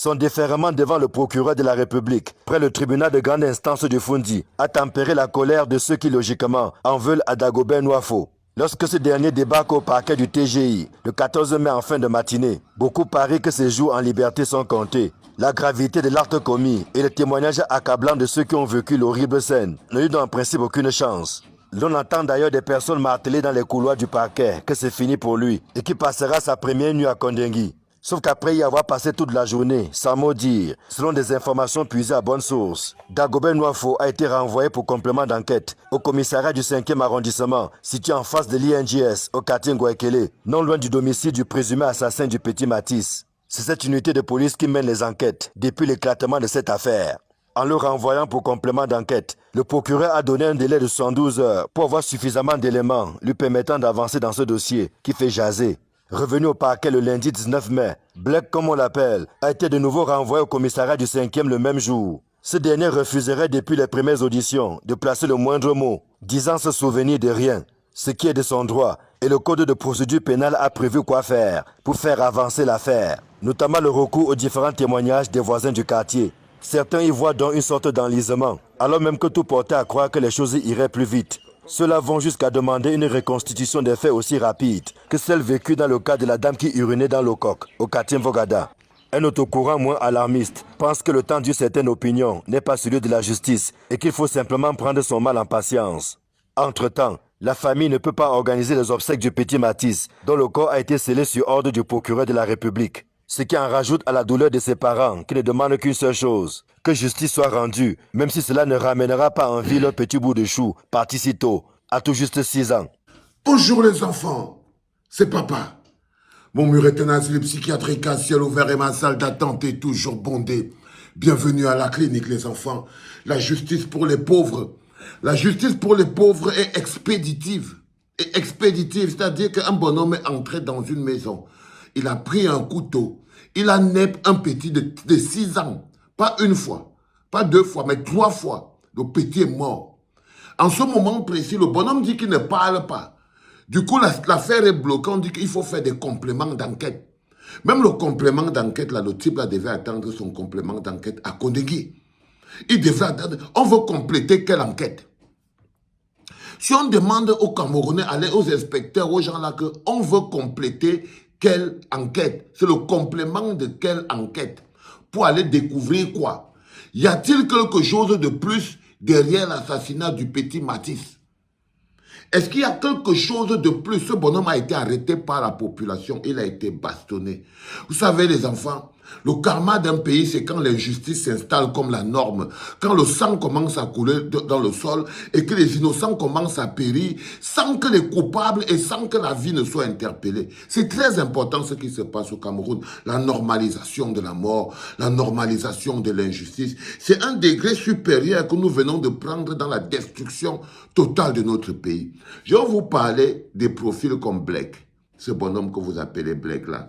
Son déferrement devant le procureur de la République, près le tribunal de grande instance du Fundi, a tempéré la colère de ceux qui, logiquement, en veulent à Dagobert Nwafo. Lorsque ce dernier débarque au parquet du TGI, le 14 mai en fin de matinée, beaucoup parient que ses jours en liberté sont comptés. La gravité de l'acte commis et le témoignage accablant de ceux qui ont vécu l'horrible scène ne lui donnent en principe aucune chance. L'on entend d'ailleurs des personnes martelées dans les couloirs du parquet que c'est fini pour lui et qui passera sa première nuit à Kondengui. Sauf qu'après y avoir passé toute la journée, sans mot dire, selon des informations puisées à bonne source, Dagobert Nwafo a été renvoyé pour complément d'enquête au commissariat du 5e arrondissement, situé en face de l'INJS, au quartier Ngouekele, non loin du domicile du présumé assassin du petit Matisse. C'est cette unité de police qui mène les enquêtes depuis l'éclatement de cette affaire. En le renvoyant pour complément d'enquête, le procureur a donné un délai de 72 heures pour avoir suffisamment d'éléments lui permettant d'avancer dans ce dossier qui fait jaser. Revenu au parquet le lundi 19 mai, Black, comme on l'appelle, a été de nouveau renvoyé au commissariat du 5e le même jour. Ce dernier refuserait depuis les premières auditions de placer le moindre mot, disant se souvenir de rien, ce qui est de son droit, et le code de procédure pénale a prévu quoi faire pour faire avancer l'affaire, notamment le recours aux différents témoignages des voisins du quartier. Certains y voient donc une sorte d'enlisement, alors même que tout portait à croire que les choses iraient plus vite. Ceux-là vont jusqu'à demander une reconstitution des faits aussi rapide que celle vécue dans le cas de la dame qui urinait dans le coq, au quartier Vogada. Un autre courant moins alarmiste pense que le temps d'une certaine opinion n'est pas celui de la justice et qu'il faut simplement prendre son mal en patience. Entre-temps, la famille ne peut pas organiser les obsèques du petit Matisse, dont le corps a été scellé sur ordre du procureur de la République. Ce qui en rajoute à la douleur de ses parents qui ne demandent qu'une seule chose, que justice soit rendue, même si cela ne ramènera pas en vie leur petit bout de chou, parti si tôt, à tout juste 6 ans. Bonjour les enfants, c'est papa. Mon mur est un asile psychiatrique à ciel ouvert et ma salle d'attente est toujours bondée. Bienvenue à la clinique les enfants. La justice pour les pauvres. La justice pour les pauvres est expéditive. Et expéditive, c'est-à-dire qu'un bonhomme est entré dans une maison. Il a pris un couteau. Il a neppé un petit de 6 ans. Pas une fois, pas 2 fois, mais 3 fois. Le petit est mort. En ce moment précis, le bonhomme dit qu'il ne parle pas. Du coup, l'affaire est bloquée. On dit qu'il faut faire des compléments d'enquête. Même le complément d'enquête, là, le type là, devait attendre son complément d'enquête à Kondengui. Il devait attendre. On veut compléter quelle enquête? Si on demande aux Camerounais, aux inspecteurs, aux gens là, qu'on veut compléter quelle enquête? C'est le complément de quelle enquête? Pour aller découvrir quoi? Y a-t-il quelque chose de plus derrière l'assassinat du petit Matisse? Est-ce qu'il y a quelque chose de plus? Ce bonhomme a été arrêté par la population, il a été bastonné. Vous savez les enfants, le karma d'un pays, c'est quand l'injustice s'installe comme la norme, quand le sang commence à couler dans le sol et que les innocents commencent à périr sans que les coupables et sans que la vie ne soit interpellée. C'est très important ce qui se passe au Cameroun, la normalisation de la mort, la normalisation de l'injustice. C'est un degré supérieur que nous venons de prendre dans la destruction totale de notre pays. Je vais vous parler des profils comme Blake, ce bonhomme que vous appelez Blake là.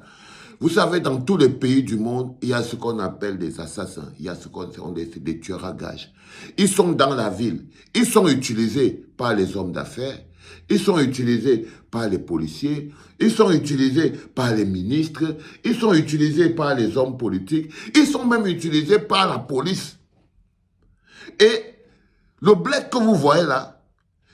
Vous savez, dans tous les pays du monde, il y a ce qu'on appelle des assassins. Il y a ce qu'on appelle des tueurs à gages. Ils sont dans la ville. Ils sont utilisés par les hommes d'affaires. Ils sont utilisés par les policiers. Ils sont utilisés par les ministres. Ils sont utilisés par les hommes politiques. Ils sont même utilisés par la police. Et le Blake que vous voyez là,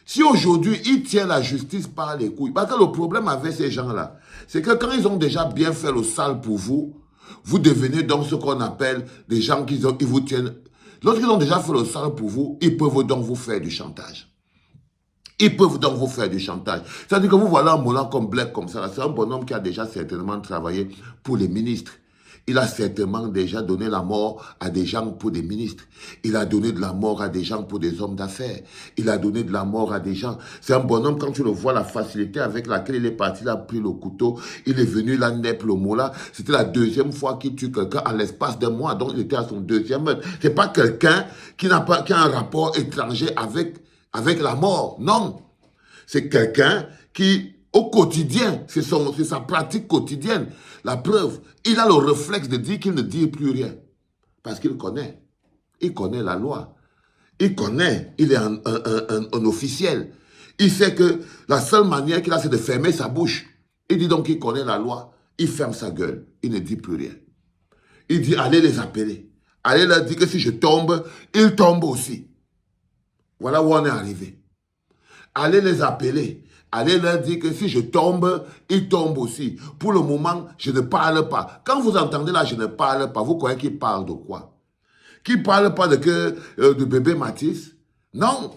si aujourd'hui, il tient la justice par les couilles, parce que le problème avec ces gens-là, c'est que quand ils ont déjà bien fait le sale pour vous, vous devenez donc ce qu'on appelle des gens qui vous tiennent. Lorsqu'ils ont déjà fait le sale pour vous, ils peuvent donc vous faire du chantage. Ils peuvent donc vous faire du chantage. C'est-à-dire que vous voilà un moulin comme Blake comme ça. C'est un bonhomme qui a déjà certainement travaillé pour les ministres. Il a certainement déjà donné la mort à des gens pour des ministres. Il a donné de la mort à des gens pour des hommes d'affaires. Il a donné de la mort à des gens. C'est un bonhomme, quand tu le vois, la facilité avec laquelle il est parti, il a pris le couteau, il est venu, il a neppe le mot là. C'était la 2e fois qu'il tue quelqu'un en l'espace d'un mois. Donc il était à son 2e meurtre. C'est pas quelqu'un qui a un rapport étranger avec la mort. Non. C'est quelqu'un qui, au quotidien, c'est sa pratique quotidienne. La preuve, il a le réflexe de dire qu'il ne dit plus rien. Parce qu'il connaît. Il connaît la loi. Il connaît. Il est un officiel. Il sait que la seule manière qu'il a, c'est de fermer sa bouche. Il dit donc qu'il connaît la loi. Il ferme sa gueule. Il ne dit plus rien. Il dit, allez les appeler. Allez leur dire que si je tombe, ils tombent aussi. Voilà où on est arrivé. Allez les appeler. Allez leur dire que si je tombe, ils tombent aussi. Pour le moment, je ne parle pas. Quand vous entendez là, je ne parle pas, vous croyez qu'il parle de quoi? Qu'il ne parle pas de bébé Mathis? Non.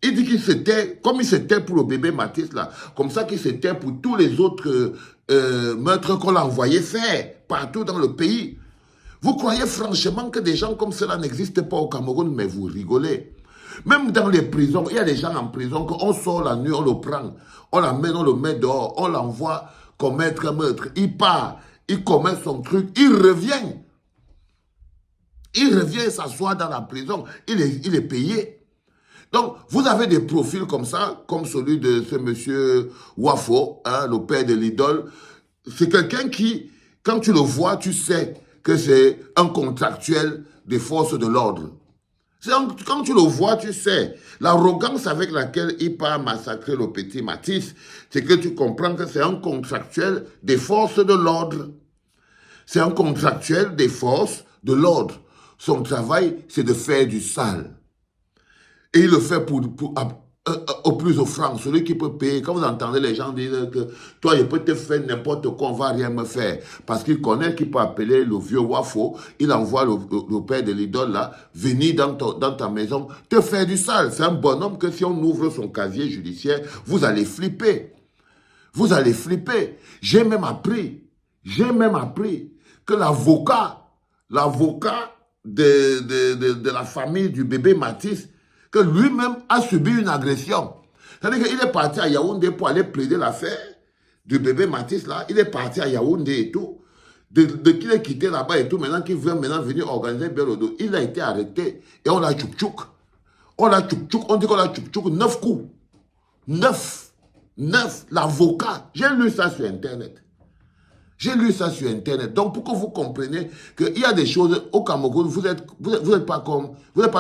Il dit qu'il se tait, comme il se tait pour le bébé Mathis là, comme ça qu'il se tait pour tous les autres meurtres qu'on a envoyé faire partout dans le pays. Vous croyez franchement que des gens comme cela n'existent pas au Cameroun, mais vous rigolez. Même dans les prisons, il y a des gens en prison qu'on sort la nuit, on le prend, on l'amène, on le met dehors, on l'envoie commettre un meurtre. Il part, il commet son truc, il revient. Il revient s'asseoir dans la prison, il est payé. Donc, vous avez des profils comme ça, comme celui de ce monsieur Wafo, hein, le père de l'idole. C'est quelqu'un qui, quand tu le vois, tu sais que c'est un contractuel des forces de l'ordre. Quand tu le vois, tu sais, l'arrogance avec laquelle il part massacrer le petit Mathis, c'est que tu comprends que c'est un contractuel des forces de l'ordre. C'est un contractuel des forces de l'ordre. Son travail, c'est de faire du sale. Et il le fait au plus offrant, celui qui peut payer. Quand vous entendez les gens dire que toi, je peux te faire n'importe quoi, on ne va rien me faire. Parce qu'il connaît qu'il peut appeler le vieux Wafo, il envoie le père de l'idole là, venir dans ta maison, te faire du sale. C'est un bonhomme que si on ouvre son casier judiciaire, vous allez flipper. Vous allez flipper. J'ai même appris que l'avocat de la famille du bébé Mathis, que lui-même a subi une agression. C'est-à-dire qu'il est parti à Yaoundé pour aller plaider l'affaire du bébé Mathis là. Il est parti à Yaoundé et tout. Qu'il est quitté là-bas et tout, maintenant qu'il veut venir organiser bien le dos. Il a été arrêté et on l'a tchouk-tchouk. On dit qu'on l'a tchouk-tchouk 9 coups. 9. L'avocat. J'ai lu ça sur Internet. Donc, pour que vous compreniez qu'il y a des choses au Cameroun, vous n'êtes pas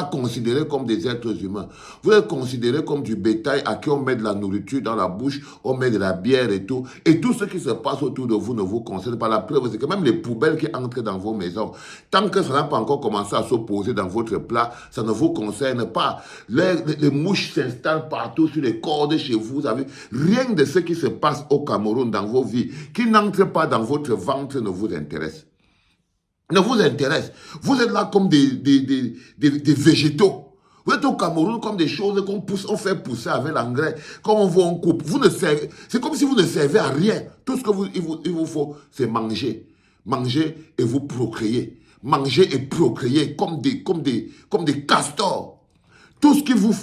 considérés comme des êtres humains. Vous êtes considérés comme du bétail à qui on met de la nourriture dans la bouche, on met de la bière et tout. Et tout ce qui se passe autour de vous ne vous concerne pas. La preuve, c'est que même les poubelles qui entrent dans vos maisons, tant que ça n'a pas encore commencé à s'opposer dans votre plat, ça ne vous concerne pas. Les mouches s'installent partout sur les cordes chez vous. Vous avez rien de ce qui se passe au Cameroun dans vos vies, qui n'entre pas dans votre ventre ne vous intéresse. Vous êtes là comme des végétaux. Vous êtes au Cameroun comme des choses on fait pousser avec l'engrais. Quand on voit, on coupe. C'est comme si vous ne servez à rien. Tout ce qu'il vous faut, c'est manger. Manger et vous procréer. Manger et procréer comme des castors. Tout ce qui vous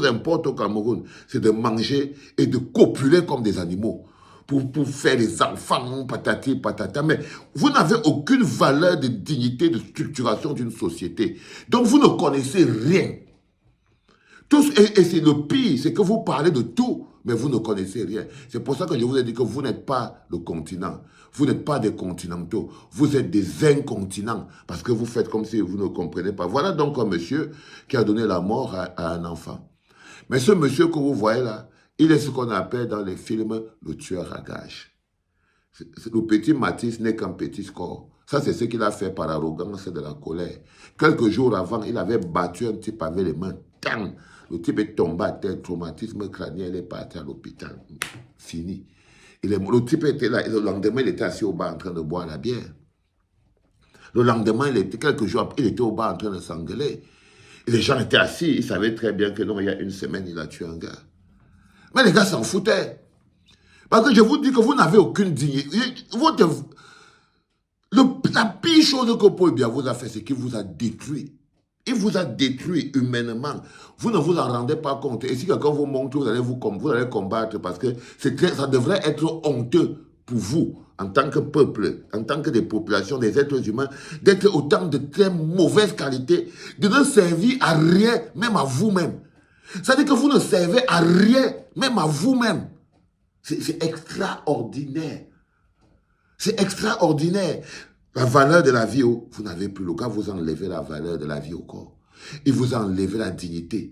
importe au Cameroun, c'est de manger et de copuler comme des animaux. Pour faire des enfants, patati, patata. Mais vous n'avez aucune valeur de dignité, de structuration d'une société. Donc vous ne connaissez rien. Et c'est le pire, c'est que vous parlez de tout, mais vous ne connaissez rien. C'est pour ça que je vous ai dit que vous n'êtes pas le continent. Vous n'êtes pas des continentaux. Vous êtes des incontinents. Parce que vous faites comme si vous ne comprenez pas. Voilà donc un monsieur qui a donné la mort à un enfant. Mais ce monsieur que vous voyez là, il est ce qu'on appelle dans les films le tueur à gages. Le petit Mathis n'est qu'un petit score. Ça, c'est ce qu'il a fait par arrogance et de la colère. Quelques jours avant, il avait battu un type avec les mains. Tang! Le type est tombé à terre, traumatisme crânien, il est parti à l'hôpital. Fini. Le type était là, et le lendemain, il était assis au bar en train de boire la bière. Le lendemain, quelques jours après, il était au bar en train de s'engueuler. Et les gens étaient assis, ils savaient très bien que non, il y a une semaine, il a tué un gars. Mais les gars s'en foutaient. Parce que je vous dis que vous n'avez aucune dignité. La pire chose que Paul Biya vous a fait, c'est qu'il vous a détruit. Il vous a détruit humainement. Vous ne vous en rendez pas compte. Et si quelqu'un vous montre, vous allez combattre parce que ça devrait être honteux pour vous, en tant que peuple, en tant que des populations, des êtres humains, d'être autant de très mauvaise qualité, de ne servir à rien, même à vous-même. C'est-à-dire que vous ne servez à rien, même à vous-même. C'est extraordinaire. C'est extraordinaire. La valeur de la vie, vous n'avez plus le cas, vous enlevez la valeur de la vie au corps. Il vous a enlevé la dignité,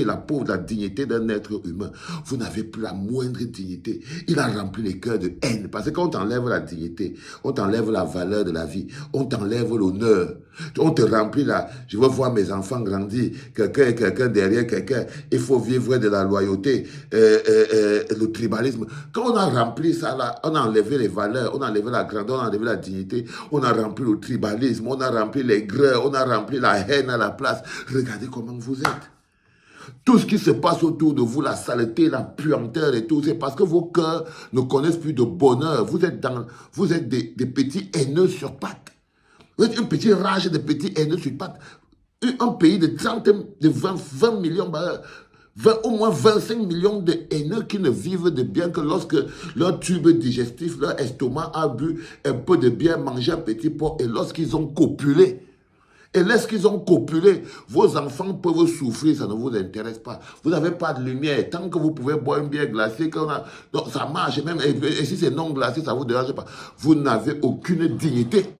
la pauvre, la dignité d'un être humain. Vous n'avez plus la moindre dignité. Il a rempli les cœurs de haine. Parce que quand on t'enlève la dignité, on t'enlève la valeur de la vie, on t'enlève l'honneur. On te remplit là. Je veux voir mes enfants grandir. Quelqu'un derrière quelqu'un. Il faut vivre de la loyauté, le tribalisme. Quand on a rempli ça là, on a enlevé les valeurs, on a enlevé la grandeur, on a enlevé la dignité, on a rempli le tribalisme, on a rempli les greurs, on a rempli la haine à la place. Regardez comment vous êtes. Tout ce qui se passe autour de vous, la saleté, la puanteur et tout, c'est parce que vos cœurs ne connaissent plus de bonheur. Vous êtes des petits haineux sur pattes. Vous êtes une petite rage de petits haineux sur pattes. Un pays de 30, de 20 millions, au moins 25 millions de haineux qui ne vivent de bien que lorsque leur tube digestif, leur estomac a bu un peu de bien, mangé un petit pot et lorsqu'ils ont copulé. Et lorsqu'ils ont copulé, vos enfants peuvent souffrir, ça ne vous intéresse pas. Vous n'avez pas de lumière. Tant que vous pouvez boire une bière glacée, donc ça marche même. Et si c'est non glacé, ça ne vous dérange pas. Vous n'avez aucune dignité.